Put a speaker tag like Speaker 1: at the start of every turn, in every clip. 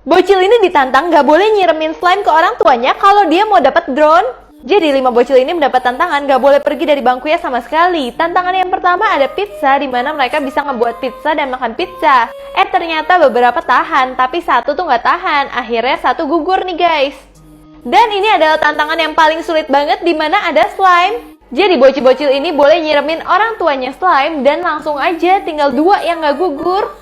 Speaker 1: Bocil ini ditantang gak boleh nyiremin slime ke orang tuanya kalau dia mau dapat drone. Jadi 5 bocil ini mendapat tantangan gak boleh pergi dari bangkunya sama sekali. Tantangan yang pertama ada pizza, di mana mereka bisa ngebuat pizza dan makan pizza. Ternyata beberapa tahan, tapi satu tuh gak tahan. Akhirnya satu gugur nih guys. Dan ini adalah tantangan yang paling sulit banget, di mana ada slime. Jadi bocil-bocil ini boleh nyiremin orang tuanya slime dan langsung aja tinggal 2 yang gak gugur.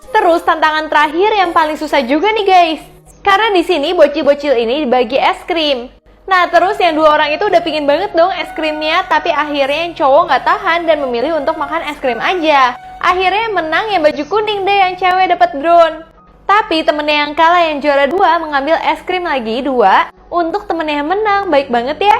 Speaker 1: Terus tantangan terakhir yang paling susah juga nih guys. Karena di sini bocil-bocil ini dibagi es krim. Nah terus yang 2 orang itu udah pingin banget dong es krimnya, tapi akhirnya yang cowok nggak tahan dan memilih untuk makan es krim aja. Akhirnya yang menang yang baju kuning deh, yang cewek dapat drone. Tapi temennya yang kalah yang juara 2 mengambil es krim lagi 2 untuk temennya yang menang. Baik banget ya.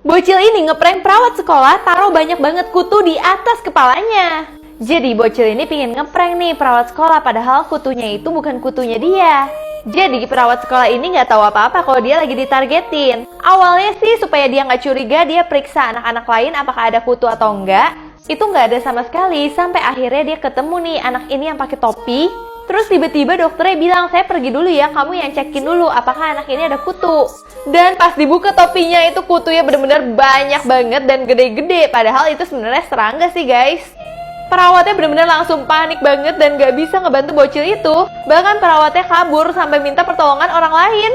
Speaker 1: Bocil ini ngeprank perawat sekolah taruh banyak banget kutu di atas kepalanya. Jadi bocil ini pingin ngeprank nih perawat sekolah, padahal kutunya itu bukan kutunya dia. Jadi perawat sekolah ini nggak tahu apa-apa kalau dia lagi ditargetin. Awalnya sih supaya dia nggak curiga, dia periksa anak-anak lain apakah ada kutu atau enggak. Itu nggak ada sama sekali, sampai akhirnya dia ketemu nih anak ini yang pakai topi. Terus tiba-tiba dokternya bilang, saya pergi dulu ya, kamu yang cekin dulu apakah anak ini ada kutu. Dan pas dibuka topinya itu kutunya bener-bener banyak banget dan gede-gede. Padahal itu sebenarnya serangga sih guys. Perawatnya benar-benar langsung panik banget dan gak bisa ngebantu bocil itu. Bahkan perawatnya kabur sampai minta pertolongan orang lain.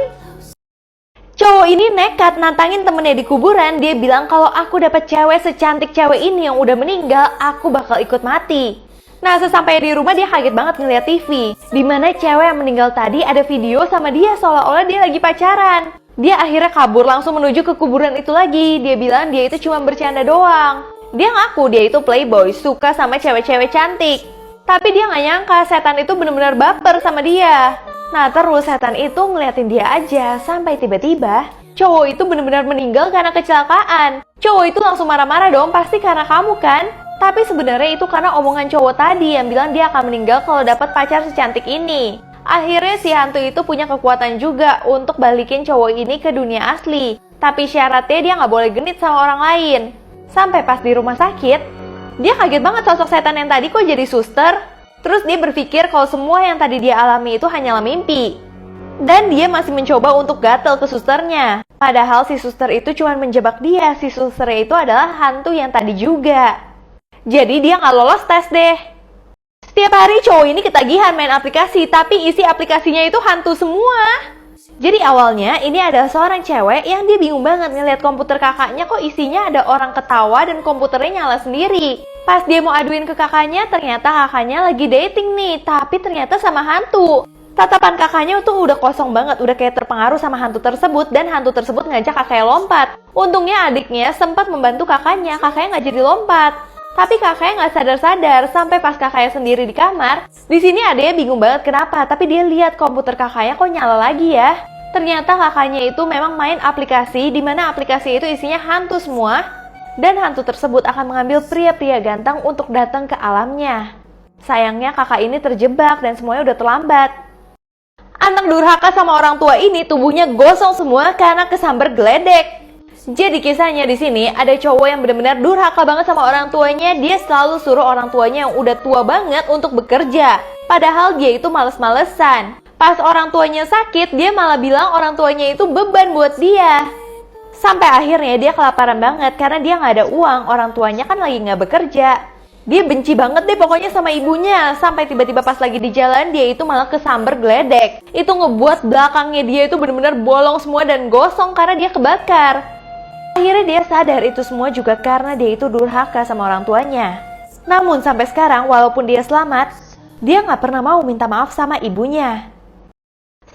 Speaker 1: Cowok ini nekat nantangin temennya di kuburan. Dia bilang kalau aku dapat cewek secantik cewek ini yang udah meninggal, aku bakal ikut mati. Nah sesampai di rumah dia kaget banget ngeliat TV, dimana cewek yang meninggal tadi ada video sama dia seolah-olah dia lagi pacaran. Dia akhirnya kabur langsung menuju ke kuburan itu lagi. Dia bilang dia itu cuma bercanda doang. Dia ngaku dia itu playboy, suka sama cewek-cewek cantik. Tapi dia gak nyangka setan itu benar-benar baper sama dia. Nah terus setan itu ngeliatin dia aja, sampai tiba-tiba cowok itu benar-benar meninggal karena kecelakaan. Cowok itu langsung marah-marah dong, pasti karena kamu kan? Tapi sebenarnya itu karena omongan cowok tadi yang bilang dia akan meninggal kalau dapat pacar secantik ini. Akhirnya si hantu itu punya kekuatan juga untuk balikin cowok ini ke dunia asli. Tapi syaratnya dia gak boleh genit sama orang lain. Sampai pas di rumah sakit, dia kaget banget sosok setan yang tadi kok jadi suster. Terus dia berpikir kalau semua yang tadi dia alami itu hanyalah mimpi. Dan dia masih mencoba untuk gatel ke susternya. Padahal si suster itu cuma menjebak dia. Si susternya itu adalah hantu yang tadi juga. Jadi dia nggak lolos tes deh. Setiap hari cowok ini ketagihan main aplikasi, tapi isi aplikasinya itu hantu semua. Jadi awalnya ini adalah seorang cewek yang dia bingung banget ngeliat komputer kakaknya kok isinya ada orang ketawa dan komputernya nyala sendiri. Pas dia mau aduin ke kakaknya, ternyata kakaknya lagi dating nih, tapi ternyata sama hantu. Tatapan kakaknya tuh udah kosong banget, udah kayak terpengaruh sama hantu tersebut, dan hantu tersebut ngajak kakaknya lompat. Untungnya adiknya sempat membantu kakaknya nggak jadi lompat. Tapi kakaknya nggak sadar-sadar sampai pas kakaknya sendiri di kamar. Di sini adanya bingung banget kenapa, tapi dia lihat komputer kakaknya kok nyala lagi ya. Ternyata kakaknya itu memang main aplikasi, di mana aplikasi itu isinya hantu semua. Dan hantu tersebut akan mengambil pria-pria ganteng untuk datang ke alamnya. Sayangnya kakak ini terjebak dan semuanya udah terlambat. Anak durhaka sama orang tua ini tubuhnya gosong semua karena kesambar geledek. Jadi kisahnya di sini ada cowok yang benar-benar durhaka banget sama orang tuanya. Dia selalu suruh orang tuanya yang udah tua banget untuk bekerja. Padahal dia itu males-malesan. Pas orang tuanya sakit, dia malah bilang orang tuanya itu beban buat dia. Sampai akhirnya dia kelaparan banget karena dia nggak ada uang. Orang tuanya kan lagi nggak bekerja. Dia benci banget deh pokoknya sama ibunya. Sampai tiba-tiba pas lagi di jalan dia itu malah kesambar geledek. Itu ngebuat belakangnya dia itu benar-benar bolong semua dan gosong karena dia kebakar. Akhirnya dia sadar itu semua juga karena dia itu durhaka sama orang tuanya. Namun sampai sekarang walaupun dia selamat, dia nggak pernah mau minta maaf sama ibunya.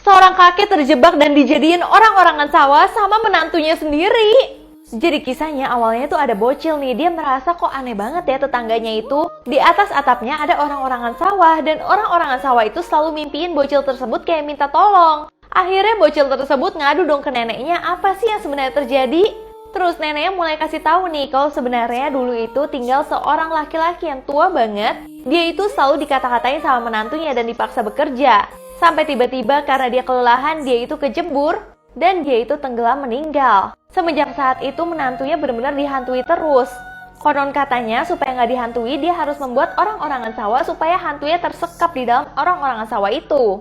Speaker 1: Seorang kakek terjebak dan dijadiin orang-orangan sawah sama menantunya sendiri. Jadi kisahnya awalnya tuh ada bocil nih, dia merasa kok aneh banget ya tetangganya itu. Di atas atapnya ada orang-orangan sawah dan orang-orangan sawah itu selalu mimpiin bocil tersebut kayak minta tolong. Akhirnya bocil tersebut ngadu dong ke neneknya apa sih yang sebenarnya terjadi. Terus neneknya mulai kasih tahu nih kalau sebenarnya dulu itu tinggal seorang laki-laki yang tua banget. Dia itu selalu dikata-katain sama menantunya dan dipaksa bekerja. Sampai tiba-tiba karena dia kelelahan dia itu kejebur dan dia itu tenggelam meninggal. Semenjak saat itu menantunya benar-benar dihantui terus. Konon katanya supaya nggak dihantui, dia harus membuat orang-orangan sawah supaya hantunya tersekap di dalam orang-orangan sawah itu.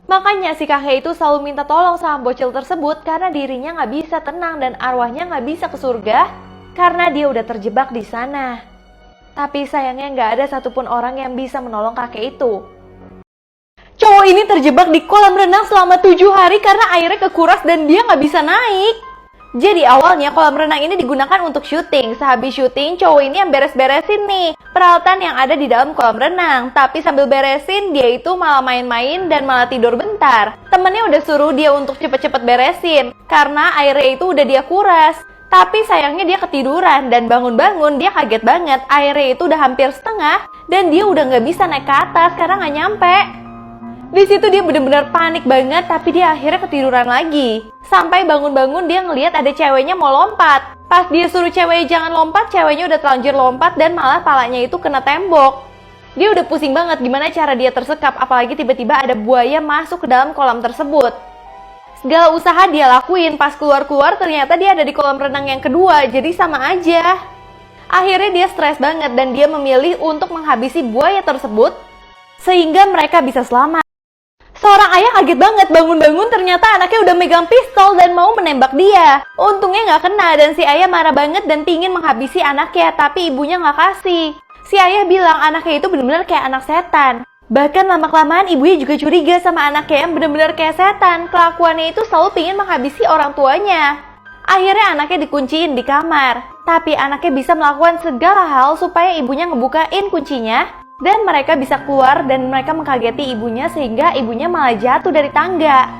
Speaker 1: Makanya si kakek itu selalu minta tolong sama bocil tersebut karena dirinya nggak bisa tenang dan arwahnya nggak bisa ke surga karena dia udah terjebak di sana. Tapi sayangnya nggak ada satupun orang yang bisa menolong kakek itu. Cowok ini terjebak di kolam renang selama 7 hari karena airnya kekuras dan dia nggak bisa naik. Jadi awalnya kolam renang ini digunakan untuk syuting. Sehabis syuting, cowok ini yang beres-beresin nih peralatan yang ada di dalam kolam renang. Tapi sambil beresin, dia itu malah main-main dan malah tidur bentar. Temennya udah suruh dia untuk cepet-cepet beresin karena airnya itu udah dia kuras. Tapi sayangnya dia ketiduran dan bangun-bangun dia kaget banget. Airnya itu udah hampir setengah dan dia udah nggak bisa naik ke atas karena nggak nyampe. Di situ dia benar-benar panik banget, tapi dia akhirnya ketiduran lagi. Sampai bangun-bangun dia ngelihat ada ceweknya mau lompat. Pas dia suruh ceweknya jangan lompat, ceweknya udah terlanjur lompat dan malah palanya itu kena tembok. Dia udah pusing banget gimana cara dia tersekap, apalagi tiba-tiba ada buaya masuk ke dalam kolam tersebut. Segala usaha dia lakuin, pas keluar-keluar ternyata dia ada di kolam renang yang kedua, jadi sama aja. Akhirnya dia stres banget dan dia memilih untuk menghabisi buaya tersebut sehingga mereka bisa selamat. Seorang ayah kaget banget, bangun-bangun ternyata anaknya udah megang pistol dan mau menembak dia. Untungnya nggak kena dan si ayah marah banget dan pingin menghabisi anaknya, tapi ibunya nggak kasih. Si ayah bilang anaknya itu benar-benar kayak anak setan. Bahkan lama-kelamaan ibunya juga curiga sama anaknya yang benar-benar kayak setan. Kelakuannya itu selalu pingin menghabisi orang tuanya. Akhirnya anaknya dikunciin di kamar. Tapi anaknya bisa melakukan segala hal supaya ibunya ngebukain kuncinya. Dan mereka bisa keluar dan mereka mengkageti ibunya sehingga ibunya malah jatuh dari tangga.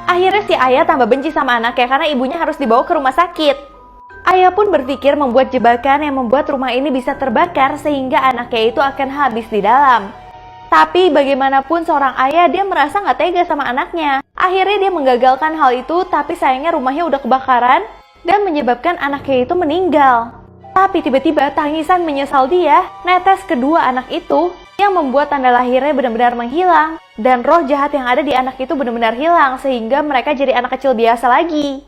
Speaker 1: Akhirnya si ayah tambah benci sama anaknya karena ibunya harus dibawa ke rumah sakit. Ayah pun berpikir membuat jebakan yang membuat rumah ini bisa terbakar sehingga anaknya itu akan habis di dalam. Tapi bagaimanapun seorang ayah dia merasa nggak tega sama anaknya. Akhirnya dia menggagalkan hal itu, tapi sayangnya rumahnya udah kebakaran dan menyebabkan anaknya itu meninggal. Tapi tiba-tiba tangisan menyesal dia netes kedua anak itu yang membuat tanda lahirnya benar-benar menghilang dan roh jahat yang ada di anak itu benar-benar hilang sehingga mereka jadi anak kecil biasa lagi.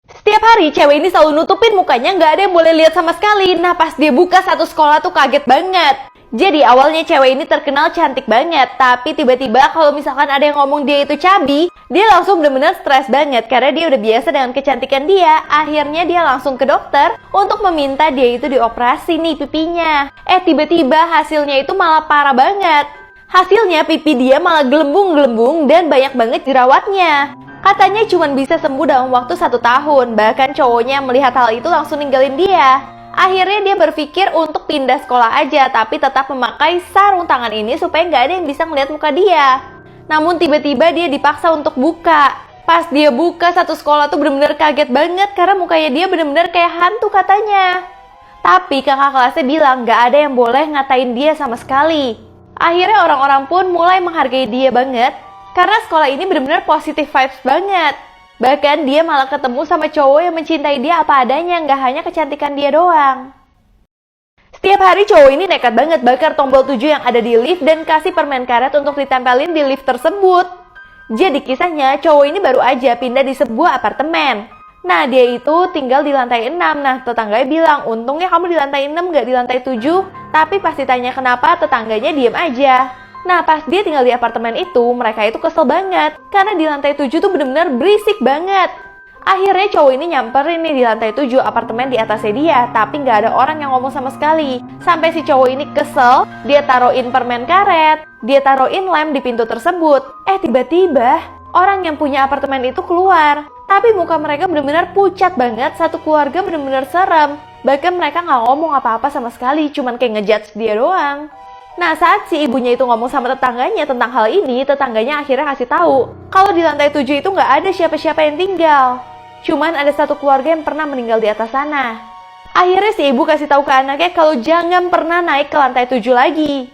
Speaker 1: Setiap hari cewek ini selalu nutupin mukanya, nggak ada yang boleh lihat sama sekali. Nah pas dia buka satu sekolah tuh kaget banget. Jadi awalnya cewek ini terkenal cantik banget, tapi tiba-tiba kalau misalkan ada yang ngomong dia itu cabi, dia langsung bener-bener stres banget karena dia udah biasa dengan kecantikan dia. Akhirnya dia langsung ke dokter untuk meminta dia itu dioperasi nih pipinya. Tiba-tiba hasilnya itu malah parah banget. Hasilnya pipi dia malah gelembung-gelembung dan banyak banget jerawatnya. Katanya cuma bisa sembuh dalam waktu 1 tahun, bahkan cowoknya melihat hal itu langsung ninggalin dia. Akhirnya dia berpikir untuk pindah sekolah aja, tapi tetap memakai sarung tangan ini supaya nggak ada yang bisa ngeliat muka dia. Namun tiba-tiba dia dipaksa untuk buka. Pas dia buka satu sekolah tuh bener-bener kaget banget karena mukanya dia bener-bener kayak hantu katanya. Tapi kakak kelasnya bilang nggak ada yang boleh ngatain dia sama sekali. Akhirnya orang-orang pun mulai menghargai dia banget karena sekolah ini bener-bener positive vibes banget. Bahkan dia malah ketemu sama cowok yang mencintai dia apa adanya, nggak hanya kecantikan dia doang. Setiap hari cowok ini nekat banget bakar tombol 7 yang ada di lift dan kasih permen karet untuk ditempelin di lift tersebut. Jadi kisahnya cowok ini baru aja pindah di sebuah apartemen. Nah dia itu tinggal di lantai 6. Nah tetangganya bilang, untungnya kamu di lantai 6 nggak di lantai 7. Tapi pas ditanya kenapa, tetangganya diem aja. Nah pas dia tinggal di apartemen itu, mereka itu kesel banget karena di lantai 7 tuh bener-bener berisik banget. Akhirnya cowok ini nyamperin nih di lantai 7 apartemen di atasnya dia, tapi nggak ada orang yang ngomong sama sekali. Sampai si cowok ini kesel, dia taruhin permen karet, dia taruhin lem di pintu tersebut. Tiba-tiba orang yang punya apartemen itu keluar, tapi muka mereka bener-bener pucat banget, satu keluarga bener-bener serem. Bahkan mereka nggak ngomong apa-apa sama sekali, cuman kayak ngejudge dia doang. Nah saat si ibunya itu ngomong sama tetangganya tentang hal ini, tetangganya akhirnya kasih tahu kalau di lantai 7 itu nggak ada siapa-siapa yang tinggal. Cuman ada satu keluarga yang pernah meninggal di atas sana. Akhirnya si ibu kasih tahu ke anaknya kalau jangan pernah naik ke lantai 7 lagi.